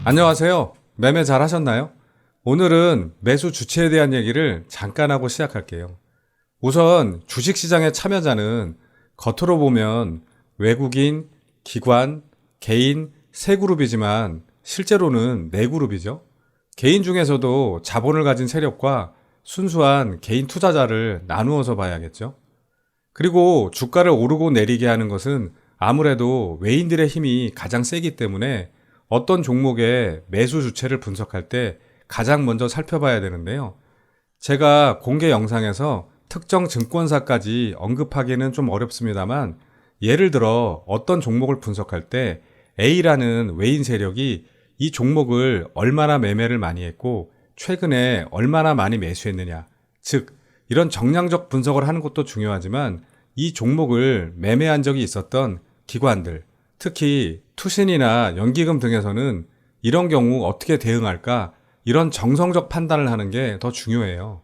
안녕하세요. 매매 잘 하셨나요? 오늘은 매수 주체에 대한 얘기를 잠깐 하고 시작할게요. 우선 주식시장의 참여자는 겉으로 보면 외국인, 기관, 개인 세 그룹이지만 실제로는 네 그룹이죠. 개인 중에서도 자본을 가진 세력과 순수한 개인 투자자를 나누어서 봐야겠죠. 그리고 주가를 오르고 내리게 하는 것은 아무래도 외인들의 힘이 가장 세기 때문에 어떤 종목의 매수 주체를 분석할 때 가장 먼저 살펴봐야 되는데요. 제가 공개 영상에서 특정 증권사까지 언급하기는 좀 어렵습니다만 예를 들어 어떤 종목을 분석할 때 A라는 외인 세력이 이 종목을 얼마나 매매를 많이 했고 최근에 얼마나 많이 매수했느냐, 즉 이런 정량적 분석을 하는 것도 중요하지만 이 종목을 매매한 적이 있었던 기관들, 특히 투신이나 연기금 등에서는 이런 경우 어떻게 대응할까, 이런 정성적 판단을 하는 게 더 중요해요.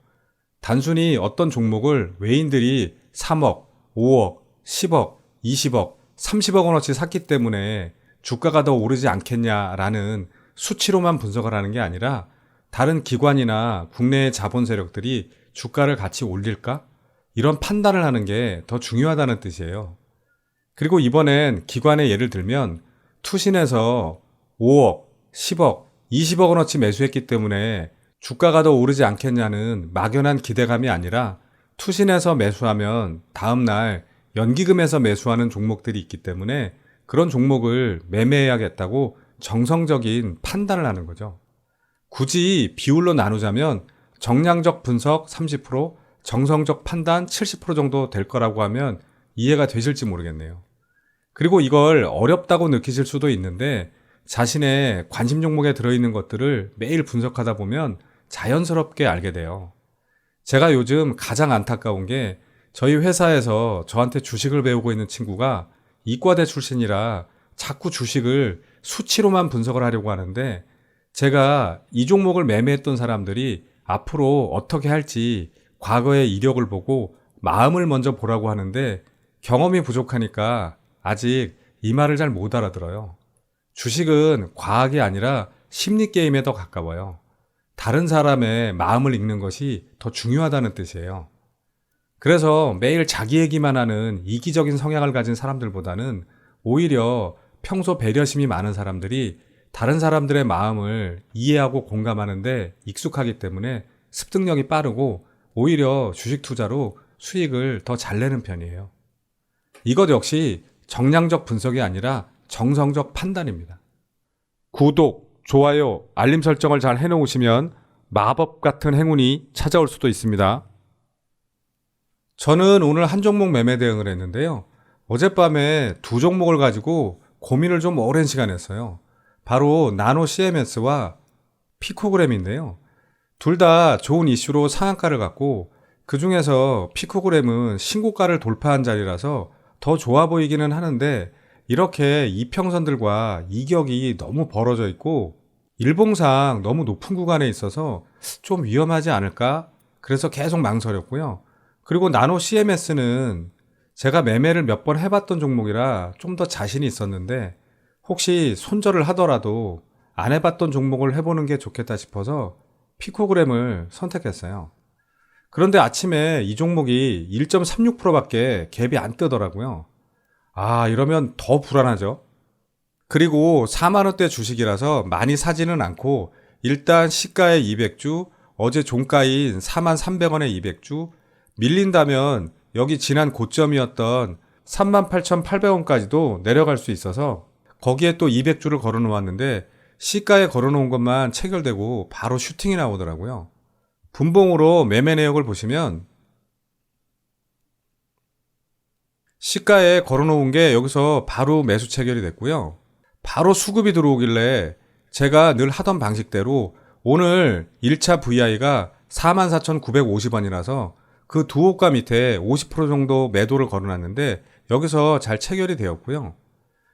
단순히 어떤 종목을 외인들이 3억, 5억, 10억, 20억, 30억 원어치 샀기 때문에 주가가 더 오르지 않겠냐라는 수치로만 분석을 하는 게 아니라 다른 기관이나 국내의 자본 세력들이 주가를 같이 올릴까? 이런 판단을 하는 게 더 중요하다는 뜻이에요. 그리고 이번엔 기관의 예를 들면 투신에서 5억, 10억, 20억 원어치 매수했기 때문에 주가가 더 오르지 않겠냐는 막연한 기대감이 아니라 투신에서 매수하면 다음날 연기금에서 매수하는 종목들이 있기 때문에 그런 종목을 매매해야겠다고 정성적인 판단을 하는 거죠. 굳이 비율로 나누자면 정량적 분석 30%, 정성적 판단 70% 정도 될 거라고 하면 이해가 되실지 모르겠네요. 그리고 이걸 어렵다고 느끼실 수도 있는데 자신의 관심 종목에 들어있는 것들을 매일 분석하다 보면 자연스럽게 알게 돼요. 제가 요즘 가장 안타까운 게 저희 회사에서 저한테 주식을 배우고 있는 친구가 이과대 출신이라 자꾸 주식을 수치로만 분석을 하려고 하는데 제가 이 종목을 매매했던 사람들이 앞으로 어떻게 할지 과거의 이력을 보고 마음을 먼저 보라고 하는데 경험이 부족하니까 아직 이 말을 잘 못 알아들어요. 주식은 과학이 아니라 심리게임에 더 가까워요. 다른 사람의 마음을 읽는 것이 더 중요하다는 뜻이에요. 그래서 매일 자기 얘기만 하는 이기적인 성향을 가진 사람들보다는 오히려 평소 배려심이 많은 사람들이 다른 사람들의 마음을 이해하고 공감하는데 익숙하기 때문에 습득력이 빠르고 오히려 주식 투자로 수익을 더 잘 내는 편이에요. 이것 역시 정량적 분석이 아니라 정성적 판단입니다. 구독, 좋아요, 알림 설정을 잘 해놓으시면 마법 같은 행운이 찾아올 수도 있습니다. 저는 오늘 한 종목 매매 대응을 했는데요. 어젯밤에 두 종목을 가지고 고민을 좀 오랜 시간 했어요. 바로 나노 CMS와 피코그램인데요. 둘 다 좋은 이슈로 상한가를 갖고 그 중에서 피코그램은 신고가를 돌파한 자리라서 더 좋아 보이기는 하는데 이렇게 이평선들과 이격이 너무 벌어져 있고 일봉상 너무 높은 구간에 있어서 좀 위험하지 않을까? 그래서 계속 망설였고요. 그리고 나노 CMS는 제가 매매를 몇 번 해봤던 종목이라 좀 더 자신이 있었는데 혹시 손절을 하더라도 안 해봤던 종목을 해보는 게 좋겠다 싶어서 피코그램을 선택했어요. 그런데 아침에 이 종목이 1.36%밖에 갭이 안 뜨더라고요. 이러면 더 불안하죠. 그리고 4만원대 주식이라서 많이 사지는 않고 일단 시가에 200주, 어제 종가인 43,300원에 200주, 밀린다면 여기 지난 고점이었던 38,800원까지도 내려갈 수 있어서 거기에 또 200주를 걸어 놓았는데 시가에 걸어 놓은 것만 체결되고 바로 슈팅이 나오더라고요. 분봉으로 매매 내역을 보시면 시가에 걸어 놓은 게 여기서 바로 매수 체결이 됐고요. 바로 수급이 들어오길래 제가 늘 하던 방식대로 오늘 1차 VI가 44,950원이라서 그 두 호가 밑에 50% 정도 매도를 걸어놨는데 여기서 잘 체결이 되었고요.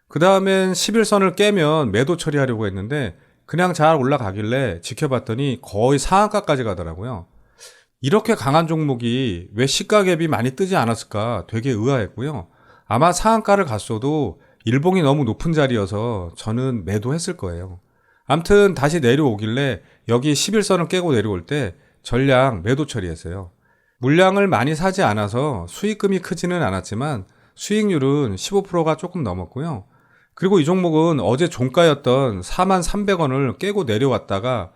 그 다음엔 11선을 깨면 매도 처리하려고 했는데 그냥 잘 올라가길래 지켜봤더니 거의 상한가까지 가더라고요. 이렇게 강한 종목이 왜 시가 갭이 많이 뜨지 않았을까 되게 의아했고요. 아마 상한가를 갔어도 일봉이 너무 높은 자리여서 저는 매도했을 거예요. 암튼 다시 내려오길래 여기 11선을 깨고 내려올 때 전량 매도 처리했어요. 물량을 많이 사지 않아서 수익금이 크지는 않았지만 수익률은 15%가 조금 넘었고요. 그리고 이 종목은 어제 종가였던 43,300원을 깨고 내려왔다가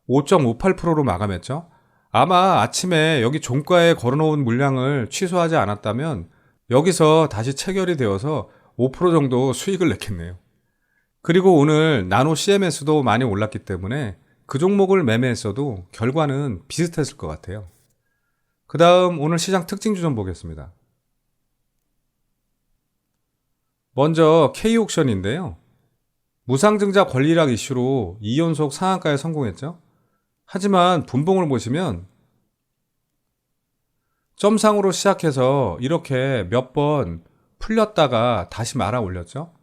5.58%로 마감했죠. 아마 아침에 여기 종가에 걸어놓은 물량을 취소하지 않았다면 여기서 다시 체결이 되어서 5% 정도 수익을 냈겠네요. 그리고 오늘 나노 CMS도 많이 올랐기 때문에 그 종목을 매매했어도 결과는 비슷했을 것 같아요. 그 다음 오늘 시장 특징주 좀 보겠습니다. 먼저 K옥션인데요. 무상증자 권리락 이슈로 2연속 상한가에 성공했죠. 하지만 분봉을 보시면 점상으로 시작해서 이렇게 몇 번 풀렸다가 다시 말아 올렸죠.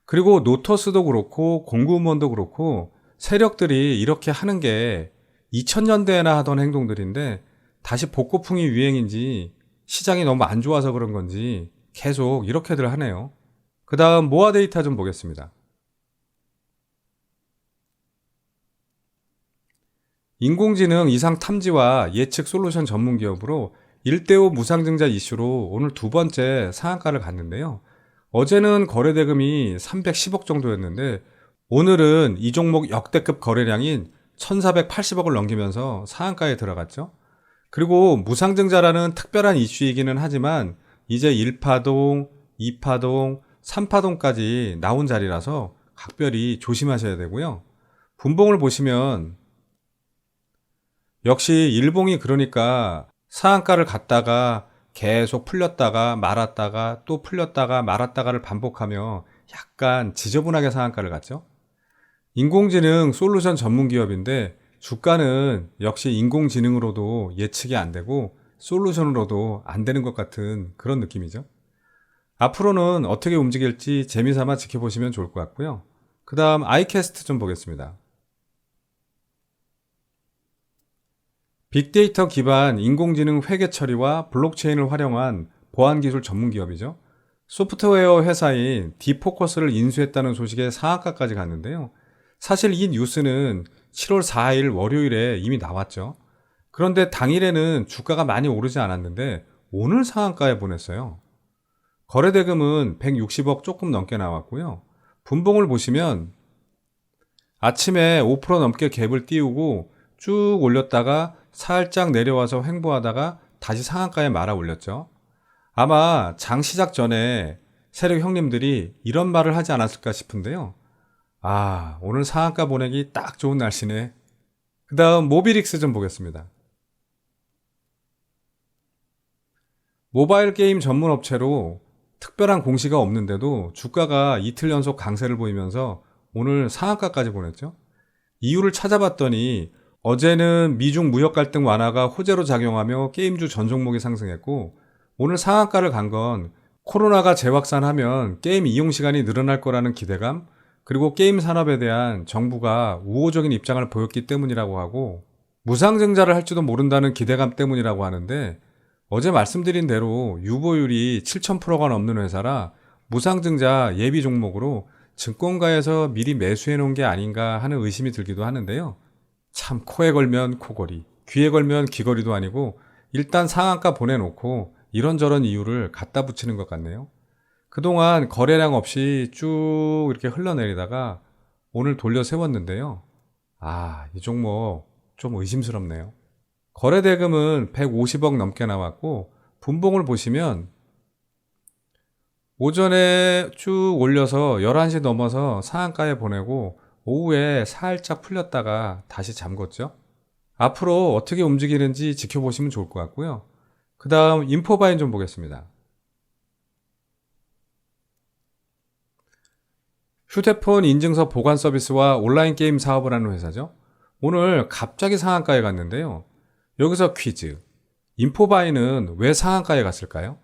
그리고 노터스도 그렇고 공구음원도 그렇고 세력들이 이렇게 하는 게 2000년대에나 하던 행동들인데 다시 복고풍이 유행인지 시장이 너무 안 좋아서 그런 건지 계속 이렇게들 하네요. 그 다음 모아 데이터 좀 보겠습니다. 인공지능 이상 탐지와 예측 솔루션 전문 기업으로 1대5 무상증자 이슈로 오늘 두 번째 상한가를 갔는데요. 어제는 거래대금이 310억 정도였는데 오늘은 이 종목 역대급 거래량인 1480억을 넘기면서 상한가에 들어갔죠. 그리고 무상증자라는 특별한 이슈이기는 하지만 이제 1파동, 2파동, 3파동까지 나온 자리라서 각별히 조심하셔야 되고요. 분봉을 보시면 역시 일봉이 그러니까 상한가를 갔다가 계속 풀렸다가 말았다가 또 풀렸다가 말았다가를 반복하며 약간 지저분하게 상한가를 갔죠. 인공지능 솔루션 전문 기업인데 주가는 역시 인공지능으로도 예측이 안 되고 솔루션으로도 안 되는 것 같은 그런 느낌이죠. 앞으로는 어떻게 움직일지 재미삼아 지켜보시면 좋을 것 같고요. 그 다음 아이캐스트 좀 보겠습니다. 빅데이터 기반 인공지능 회계 처리와 블록체인을 활용한 보안기술 전문 기업이죠. 소프트웨어 회사인 디포커스를 인수했다는 소식에 상한가까지 갔는데요. 사실 이 뉴스는 7월 4일 월요일에 이미 나왔죠. 그런데 당일에는 주가가 많이 오르지 않았는데 오늘 상한가에 보냈어요. 거래대금은 160억 조금 넘게 나왔고요. 분봉을 보시면 아침에 5% 넘게 갭을 띄우고 쭉 올렸다가 살짝 내려와서 횡보하다가 다시 상한가에 말아 올렸죠. 아마 장 시작 전에 세력 형님들이 이런 말을 하지 않았을까 싶은데요. 아, 오늘 상한가 보내기 딱 좋은 날씨네. 그 다음 모비릭스 좀 보겠습니다. 모바일 게임 전문 업체로 특별한 공시가 없는데도 주가가 이틀 연속 강세를 보이면서 오늘 상한가까지 보냈죠. 이유를 찾아봤더니 어제는 미중 무역 갈등 완화가 호재로 작용하며 게임주 전 종목이 상승했고 오늘 상한가를 간 건 코로나가 재확산하면 게임 이용 시간이 늘어날 거라는 기대감 그리고 게임 산업에 대한 정부가 우호적인 입장을 보였기 때문이라고 하고 무상증자를 할지도 모른다는 기대감 때문이라고 하는데 어제 말씀드린 대로 유보율이 7,000%가 넘는 회사라 무상증자 예비 종목으로 증권가에서 미리 매수해 놓은 게 아닌가 하는 의심이 들기도 하는데요. 참 코에 걸면 코걸이, 귀에 걸면 귀걸이도 아니고 일단 상한가 보내놓고 이런저런 이유를 갖다 붙이는 것 같네요. 그동안 거래량 없이 쭉 이렇게 흘러내리다가 오늘 돌려 세웠는데요. 아, 이 종목 좀 의심스럽네요. 거래대금은 150억 넘게 나왔고 분봉을 보시면 오전에 쭉 올려서 11시 넘어서 상한가에 보내고 오후에 살짝 풀렸다가 다시 잠궜죠. 앞으로 어떻게 움직이는지 지켜보시면 좋을 것 같고요. 그 다음 인포바인 좀 보겠습니다. 휴대폰 인증서 보관 서비스와 온라인 게임 사업을 하는 회사죠. 오늘 갑자기 상한가에 갔는데요. 여기서 퀴즈. 인포바이는 왜 상한가에 갔을까요?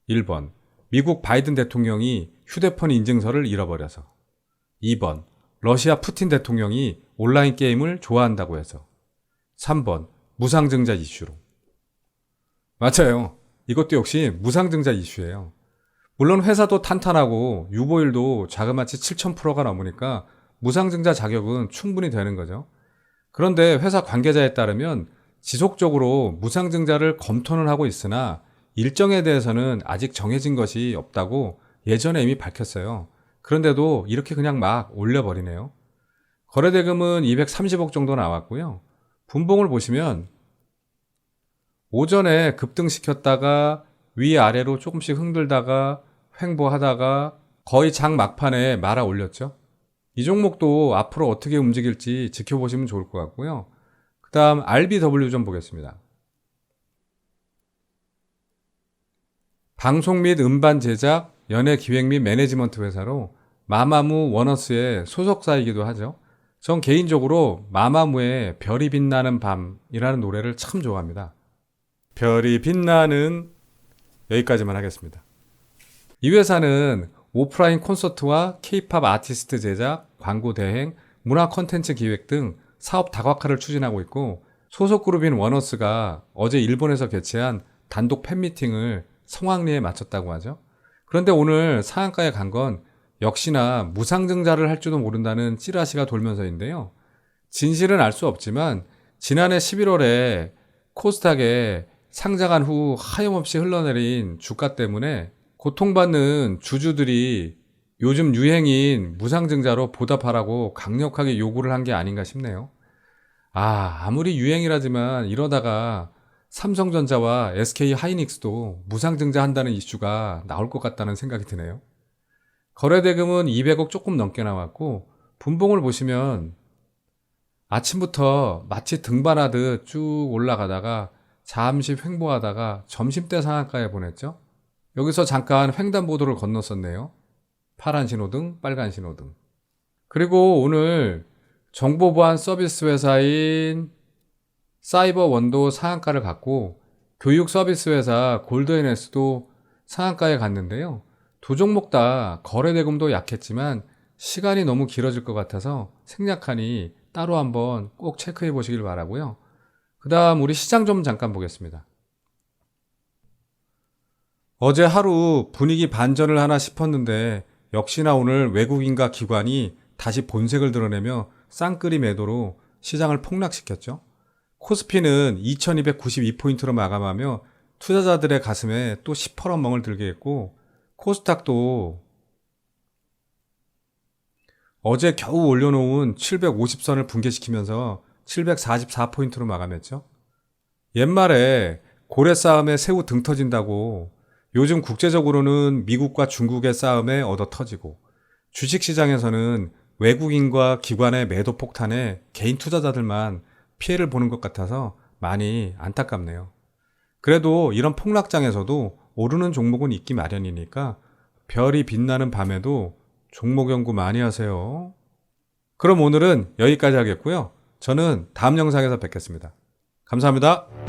1번. 미국 바이든 대통령이 휴대폰 인증서를 잃어버려서. 2번. 러시아 푸틴 대통령이 온라인 게임을 좋아한다고 해서. 3번. 무상증자 이슈로. 맞아요. 이것도 역시 무상증자 이슈예요. 물론 회사도 탄탄하고 유보율도 자그마치 7,000%가 넘으니까 무상증자 자격은 충분히 되는 거죠. 그런데 회사 관계자에 따르면 지속적으로 무상증자를 검토는 하고 있으나 일정에 대해서는 아직 정해진 것이 없다고 예전에 이미 밝혔어요. 그런데도 이렇게 그냥 막 올려버리네요. 거래대금은 230억 정도 나왔고요. 분봉을 보시면 오전에 급등시켰다가 위아래로 조금씩 흔들다가 횡보하다가 거의 장 막판에 말아 올렸죠. 이 종목도 앞으로 어떻게 움직일지 지켜보시면 좋을 것 같고요. 그 다음 RBW 좀 보겠습니다. 방송 및 음반 제작, 연예 기획 및 매니지먼트 회사로 마마무 워너스의 소속사이기도 하죠. 전 개인적으로 마마무의 별이 빛나는 밤이라는 노래를 참 좋아합니다. 별이 빛나는 여기까지만 하겠습니다. 이 회사는 오프라인 콘서트와 K-팝 아티스트 제작, 광고 대행, 문화 콘텐츠 기획 등 사업 다각화를 추진하고 있고 소속 그룹인 워너스가 어제 일본에서 개최한 단독 팬미팅을 성황리에 마쳤다고 하죠. 그런데 오늘 상한가에 간 건 역시나 무상증자를 할 줄도 모른다는 찌라시가 돌면서인데요. 진실은 알 수 없지만 지난해 11월에 코스닥에 상장한 후 하염없이 흘러내린 주가 때문에 고통받는 주주들이 요즘 유행인 무상증자로 보답하라고 강력하게 요구를 한 게 아닌가 싶네요. 아무리 유행이라지만 이러다가 삼성전자와 SK 하이닉스도 무상증자 한다는 이슈가 나올 것 같다는 생각이 드네요. 거래대금은 200억 조금 넘게 나왔고 분봉을 보시면 아침부터 마치 등반하듯 쭉 올라가다가 잠시 횡보하다가 점심때 상한가에 보냈죠. 여기서 잠깐 횡단보도를 건넜었네요. 파란 신호등, 빨간 신호등. 그리고 오늘 정보보안 서비스 회사인 사이버원도 상한가를 갔고 교육 서비스 회사 골드NS도 상한가에 갔는데요. 두 종목 다 거래대금도 약했지만 시간이 너무 길어질 것 같아서 생략하니 따로 한번 꼭 체크해 보시길 바라고요. 그 다음 우리 시장 좀 잠깐 보겠습니다. 어제 하루 분위기 반전을 하나 싶었는데 역시나 오늘 외국인과 기관이 다시 본색을 드러내며 쌍끌이 매도로 시장을 폭락시켰죠. 코스피는 2292포인트로 마감하며 투자자들의 가슴에 또 시퍼런 멍을 들게 했고 코스닥도 어제 겨우 올려놓은 750선을 붕괴시키면서 744포인트로 마감했죠. 옛말에 고래 싸움에 새우 등 터진다고 요즘 국제적으로는 미국과 중국의 싸움에 얻어 터지고 주식시장에서는 외국인과 기관의 매도 폭탄에 개인 투자자들만 피해를 보는 것 같아서 많이 안타깝네요. 그래도 이런 폭락장에서도 오르는 종목은 있기 마련이니까 별이 빛나는 밤에도 종목 연구 많이 하세요. 그럼 오늘은 여기까지 하겠고요. 저는 다음 영상에서 뵙겠습니다. 감사합니다.